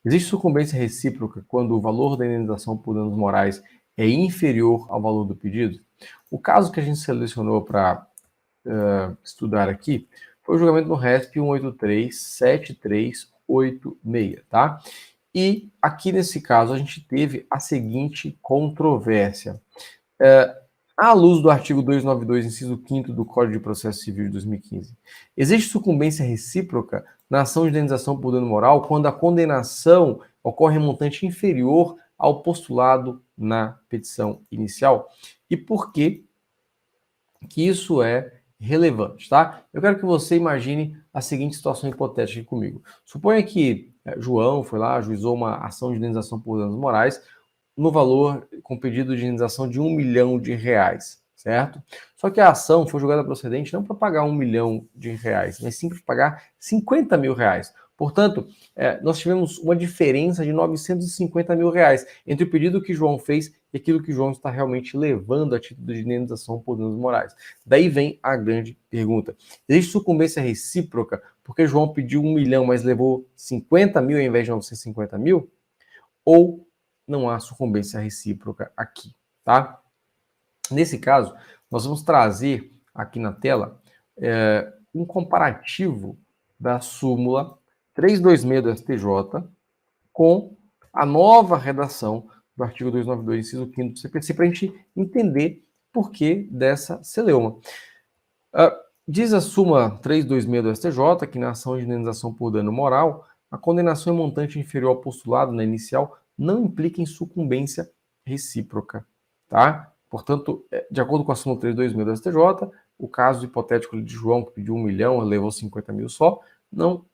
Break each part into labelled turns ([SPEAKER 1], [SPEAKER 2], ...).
[SPEAKER 1] Existe sucumbência recíproca quando o valor da indenização por danos morais é inferior ao valor do pedido? O caso que a gente selecionou para estudar aqui foi o julgamento no RESP 183-7386, tá? E aqui nesse caso a gente teve a seguinte controvérsia. À luz do artigo 292, inciso 5º do Código de Processo Civil de 2015, existe sucumbência recíproca na ação de indenização por dano moral quando a condenação ocorre em montante inferior ao postulado na petição inicial? E por que isso é relevante, tá? Eu quero que você imagine a seguinte situação hipotética comigo. Suponha que João foi lá, ajuizou uma ação de indenização por danos morais no valor com pedido de indenização de R$1 milhão, certo? Só que a ação foi julgada procedente não para pagar R$1 milhão, mas sim para pagar R$50 mil. Portanto, nós tivemos uma diferença de R$950 mil entre o pedido que João fez e aquilo que João está realmente levando a título de indenização por danos morais. Daí vem a grande pergunta. Existe sucumbência recíproca porque João pediu R$1 milhão, mas levou 50 mil ao invés de 950 mil? Ou não há sucumbência recíproca aqui, tá? Nesse caso, nós vamos trazer aqui na tela um comparativo da súmula 326 do STJ com a nova redação do artigo 292, inciso 5º do CPC, para a gente entender por que dessa celeuma. Diz a súmula 326 do STJ que na ação de indenização por dano moral, a condenação em montante inferior ao postulado na inicial não implica em sucumbência recíproca, tá? Portanto, de acordo com a súmula 326 do STJ, o caso hipotético de João, que pediu 1 milhão, levou 50 mil só, não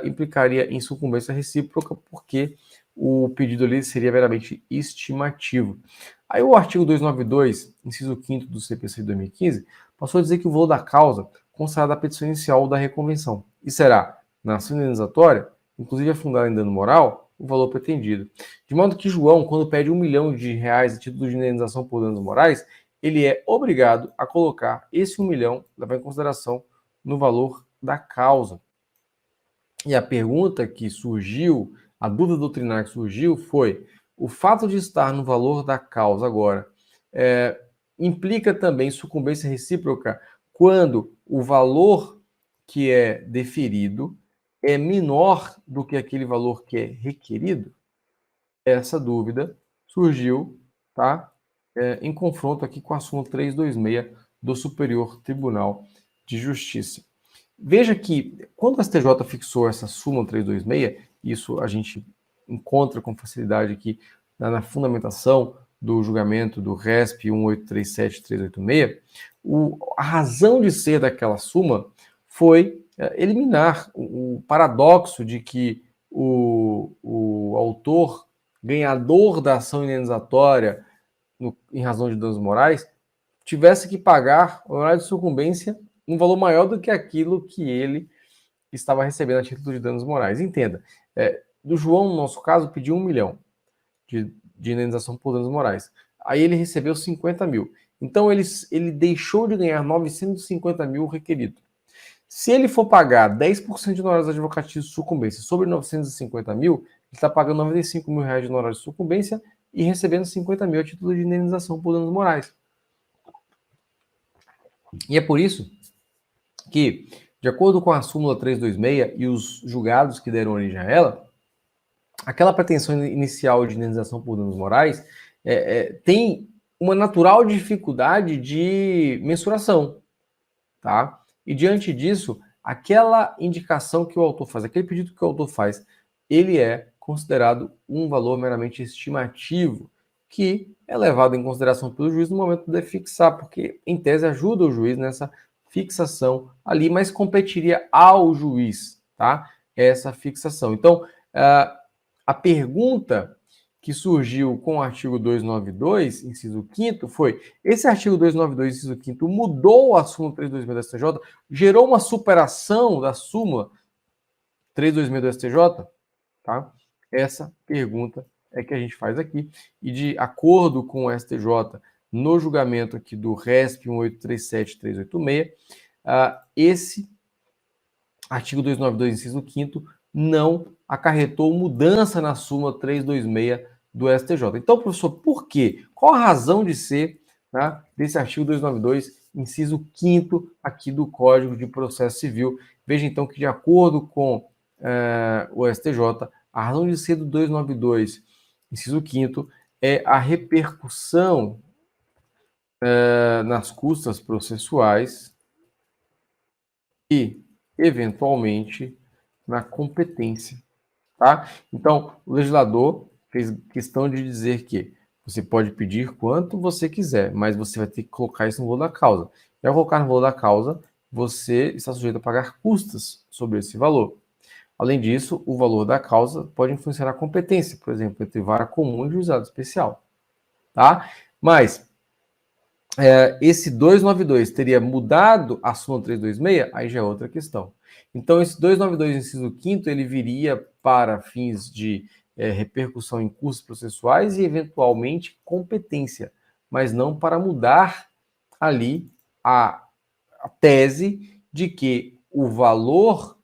[SPEAKER 1] implicaria em sucumbência recíproca, porque o pedido ali seria meramente estimativo. Aí o artigo 292, inciso 5º do CPC de 2015, passou a dizer que o valor da causa constará da petição inicial ou da reconvenção, e será, na ação indenizatória, inclusive afundada em dano moral, o valor pretendido. De modo que João, quando pede R$1 milhão a título de indenização por danos morais, ele é obrigado a colocar esse 1 milhão, levar em consideração no valor da causa. E a pergunta que surgiu, a dúvida doutrinária que surgiu foi: o fato de estar no valor da causa agora implica também sucumbência recíproca quando o valor que é deferido é menor do que aquele valor que é requerido? Essa dúvida surgiu, tá? Em confronto aqui com a súmula 326 do Superior Tribunal de Justiça. Veja que, quando o STJ fixou essa súmula 326, isso a gente encontra com facilidade aqui na fundamentação do julgamento do RESP 1837386, a razão de ser daquela súmula foi eliminar o paradoxo de que o autor ganhador da ação indenizatória em razão de danos morais tivesse que pagar o honorário de sucumbência um valor maior do que aquilo que ele estava recebendo a título de danos morais. Entenda, do João, no nosso caso, pediu 1 milhão de indenização por danos morais. Aí ele recebeu 50 mil. Então ele deixou de ganhar 950 mil requerido. Se ele for pagar 10% de honorários advocatícios de sucumbência sobre 950 mil, ele está pagando 95 mil reais de honorários de sucumbência e recebendo 50 mil a título de indenização por danos morais. E é por isso que, de acordo com a súmula 326 e os julgados que deram origem a ela, aquela pretensão inicial de indenização por danos morais tem uma natural dificuldade de mensuração, tá? E diante disso, aquela indicação que o autor faz, aquele pedido que o autor faz, ele é considerado um valor meramente estimativo, que é levado em consideração pelo juiz no momento de fixar, porque, em tese, ajuda o juiz nessa fixação ali, mas competiria ao juiz, tá? Essa fixação. Então, a pergunta que surgiu com o artigo 292, inciso 5º, foi: esse artigo 292, inciso 5º, mudou a súmula 326 do STJ? Gerou uma superação da súmula 326 do STJ? Tá? Essa pergunta é que a gente faz aqui. E de acordo com o STJ, no julgamento aqui do RESP 1837386, esse artigo 292, inciso 5º, não acarretou mudança na súmula 326 do STJ. Então, professor, por quê? Qual a razão de ser, né, desse artigo 292, inciso 5º aqui do Código de Processo Civil? Veja, então, que de acordo com o STJ, a razão de ser do 292, inciso 5º, é a repercussão nas custas processuais e, eventualmente, na competência. Tá? Então, o legislador fez questão de dizer que você pode pedir quanto você quiser, mas você vai ter que colocar isso no valor da causa. E ao colocar no valor da causa, você está sujeito a pagar custas sobre esse valor. Além disso, o valor da causa pode influenciar a competência, por exemplo, entre vara comum e juizado especial. Tá? Mas esse 292 teria mudado a súmula 326? Aí já é outra questão. Então, esse 292, inciso 5º, ele viria para fins de repercussão em custos processuais e, eventualmente, competência, mas não para mudar ali a tese de que o valor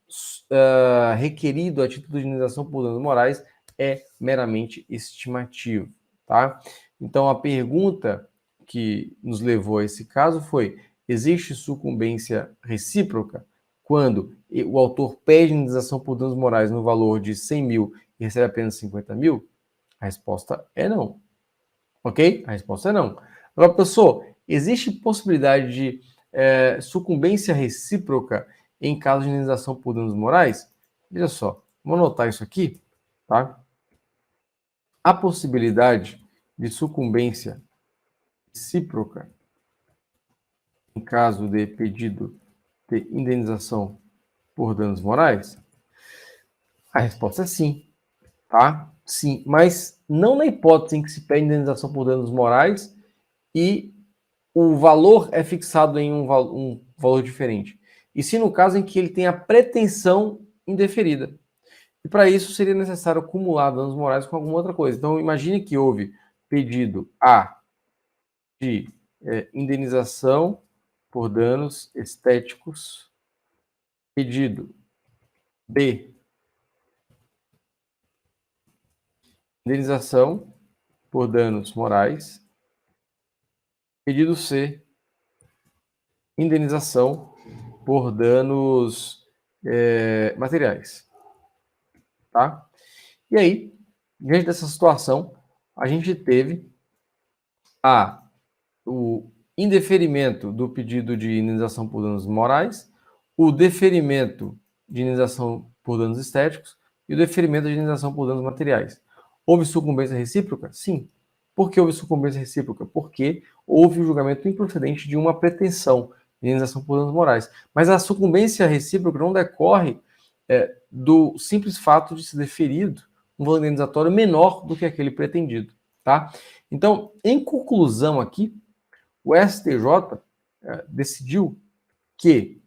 [SPEAKER 1] requerido a título de indenização por danos morais é meramente estimativo, tá? Então, a pergunta que nos levou a esse caso foi: existe sucumbência recíproca quando o autor pede indenização por danos morais no valor de 100 mil e recebe apenas 50 mil? A resposta é não. Ok? A resposta é não. Agora, professor, existe possibilidade de sucumbência recíproca em caso de indenização por danos morais? Veja só, vou anotar isso aqui, tá? A possibilidade de sucumbência recíproca em caso de pedido de indenização por danos morais? A resposta é sim, tá? Sim, mas não na hipótese em que se pede indenização por danos morais e o valor é fixado em um valor diferente. E sim no caso em que ele tem a pretensão indeferida. E para isso seria necessário acumular danos morais com alguma outra coisa. Então imagine que houve pedido A de indenização por danos estéticos, pedido B, indenização por danos morais, pedido C, indenização por danos materiais, tá? E aí, diante dessa situação, a gente teve o indeferimento do pedido de indenização por danos morais, o deferimento de indenização por danos estéticos e o deferimento de indenização por danos materiais. Houve sucumbência recíproca? Sim. Por que houve sucumbência recíproca? Porque houve o julgamento improcedente de uma pretensão de indenização por danos morais. Mas a sucumbência recíproca não decorre do simples fato de ser deferido um valor indenizatório menor do que aquele pretendido, tá? Então, em conclusão aqui, o STJ decidiu que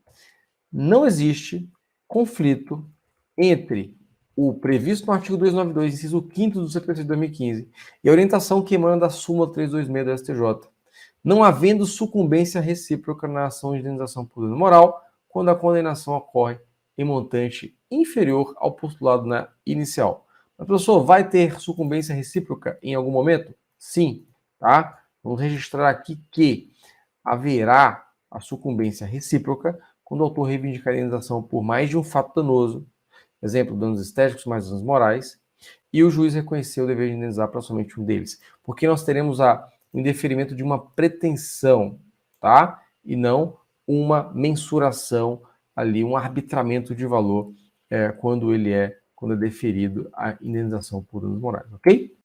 [SPEAKER 1] não existe conflito entre o previsto no artigo 292, inciso 5º do CPC de 2015, e a orientação que emana da súmula 326 do STJ, não havendo sucumbência recíproca na ação de indenização por dano moral, quando a condenação ocorre em montante inferior ao postulado na inicial. Mas, professor, vai ter sucumbência recíproca em algum momento? Sim, tá? Vamos registrar aqui que haverá a sucumbência recíproca quando o autor reivindicar a indenização por mais de um fato danoso, exemplo, danos estéticos mais danos morais, e o juiz reconheceu o dever de indenizar para somente um deles. Porque nós teremos o indeferimento de uma pretensão, tá? E não uma mensuração ali, um arbitramento de valor quando é deferido a indenização por danos morais, ok?